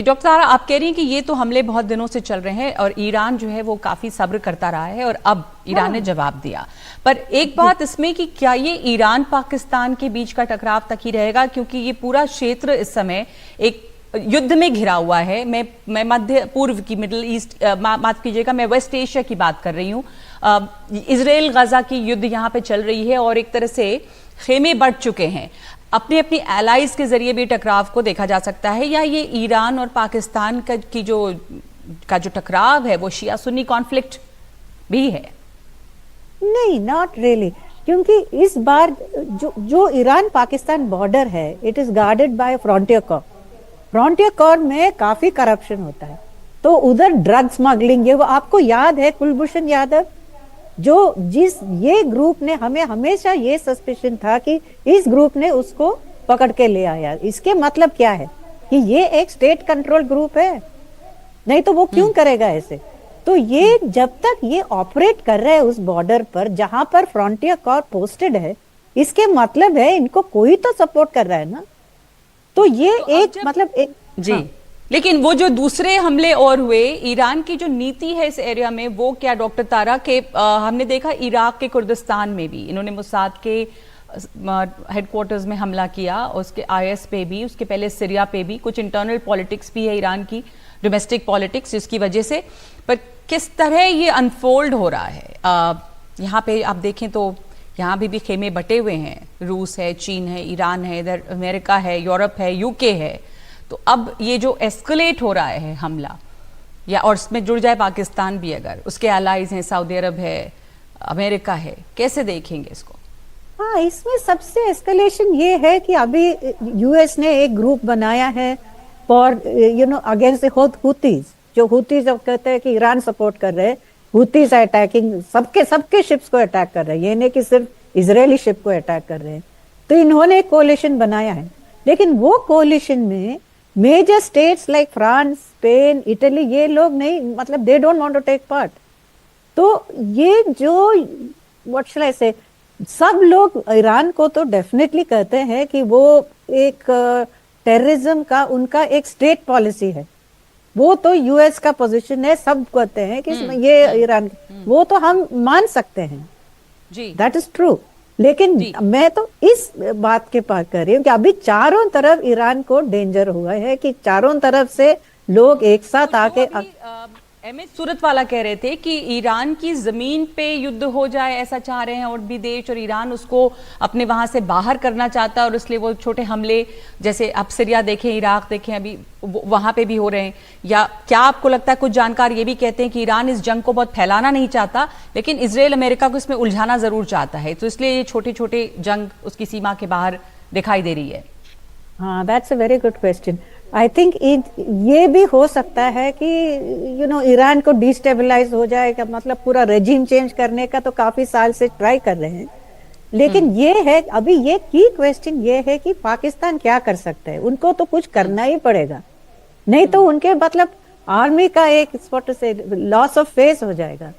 Doctor सारा, आप कह रही हैं कि ये तो हमले बहुत दिनों से चल रहे हैं और ईरान जो है वो काफी सब्र करता रहा है और अब ईरान ने जवाब दिया। पर एक बात इसमें कि क्या ये ईरान पाकिस्तान के बीच का टकराव तक ही रहेगा, क्योंकि ये पूरा क्षेत्र इस समय एक युद्ध में घिरा हुआ है। मैं मध्य पूर्व की, मिडिल ईस्ट, माफ कीजिएगा, मैं वेस्ट एशिया की बात कर रही हूँ। इजराइल गाजा की युद्ध यहाँ पे चल रही है और एक तरह से खेमे बढ़ चुके हैं। अपनी अपनी एलाइज के जरिए भी टकराव को देखा जा सकता है, या ये ईरान और पाकिस्तान की जो टकराव है वो शिया सुन्नी कॉन्फ्लिक्ट भी है? नहीं, नॉट रियली, क्योंकि इस बार जो ईरान पाकिस्तान बॉर्डर है, it is guarded by frontier Corp. Frontier Corp में काफी करप्शन होता है, तो उधर ड्रग स्मगलिंग, ये वो आपको याद है कुलभूषण यादव, ये ग्रुप ने, हमें हमेशा ये सस्पिशन था कि इस ग्रुप ने उसको पकड़ के ले आया। इसके मतलब क्या है कि ये एक स्टेट कंट्रोल ग्रुप है, नहीं तो वो क्यों करेगा ऐसे। तो ये जब तक ये ऑपरेट कर रहे हैं उस बॉर्डर पर जहां पर फ्रंटियर कॉर्प पोस्टेड है, इसके मतलब है इनको कोई तो सपोर्ट कर रहा है ना। तो ये तो एक मतलब एक जी हाँ। लेकिन वो जो दूसरे हमले और हुए, ईरान की जो नीति है इस एरिया में, वो क्या डॉक्टर तारा के हमने देखा इराक के कुर्दिस्तान में भी इन्होंने मोसाद के हेडक्वार्टर्स में हमला किया, उसके आईएस पे भी, उसके पहले सीरिया पे भी। कुछ इंटरनल पॉलिटिक्स भी है ईरान की, डोमेस्टिक पॉलिटिक्स, जिसकी वजह से। पर किस तरह ये अनफोल्ड हो रहा है यहाँ पे आप देखें तो यहाँ भी खेमे बटे हुए हैं। रूस है, चीन है, ईरान है, इधर अमेरिका है, यूरोप है, यूके है। तो अब ये जो एस्केलेट हो रहा है हमला, या और इसमें जुड़ जाए पाकिस्तान भी, अगर उसके एलाइज हैं, सऊदी अरब है, अमेरिका है, कैसे देखेंगे इसको? हाँ, इसमें सबसे एस्केलेशन ये है कि अभी यूएस ने एक ग्रुप बनाया है फॉर अगेंस्ट हुतीज। जो हुतीज कहते हैं कि ईरान सपोर्ट कर रहे हैं, हुतीज अटैकिंग सबके शिप्स को अटैक कर रहे हैं, ये नहीं कि सिर्फ इजरायली शिप को अटैक कर रहे हैं। तो इन्होंने एक कोलिशन बनाया है, लेकिन वो कोलिशन में major states like France, Spain, Italy, ये लोग नहीं, मतलब they don't want to take part. तो ये जो व्हाट शैल आई से, सब लोग ईरान को तो डेफिनेटली कहते हैं कि वो एक टेररिज्म का उनका एक स्टेट पॉलिसी है। वो तो यूएस का पोजीशन है, सब कहते हैं कि ये ईरान, वो तो हम मान सकते हैं जी, दैट इज ट्रू। लेकिन मैं तो इस बात के पास कर रही हूँ कि अभी चारों तरफ ईरान को डेंजर हुआ है, कि चारों तरफ से लोग एक साथ आके एमएच सूरत वाला कह रहे थे कि ईरान की जमीन पे युद्ध हो जाए, ऐसा चाह रहे हैं और भी देश, और ईरान उसको अपने वहां से बाहर करना चाहता है, और इसलिए वो छोटे हमले, जैसे अब सीरिया देखें, इराक देखें, अभी वहां पे भी हो रहे हैं। या क्या आपको लगता है, कुछ जानकार ये भी कहते हैं कि ईरान इस जंग को बहुत फैलाना नहीं चाहता, लेकिन इजराइल अमेरिका को इसमें उलझाना जरूर चाहता है, तो इसलिए ये छोटे छोटे जंग उसकी सीमा के बाहर दिखाई दे रही है? हाँ, that's a very good question. I think ये भी हो सकता है कि ईरान को डिस्टेबलाइज हो जाएगा, मतलब पूरा रेजिम चेंज करने का तो काफी साल से ट्राई कर रहे हैं। लेकिन ये है, अभी ये की क्वेश्चन ये है कि पाकिस्तान क्या कर सकता है। उनको तो कुछ करना ही पड़ेगा, नहीं तो उनके मतलब आर्मी का एक लॉस ऑफ फेस हो जाएगा।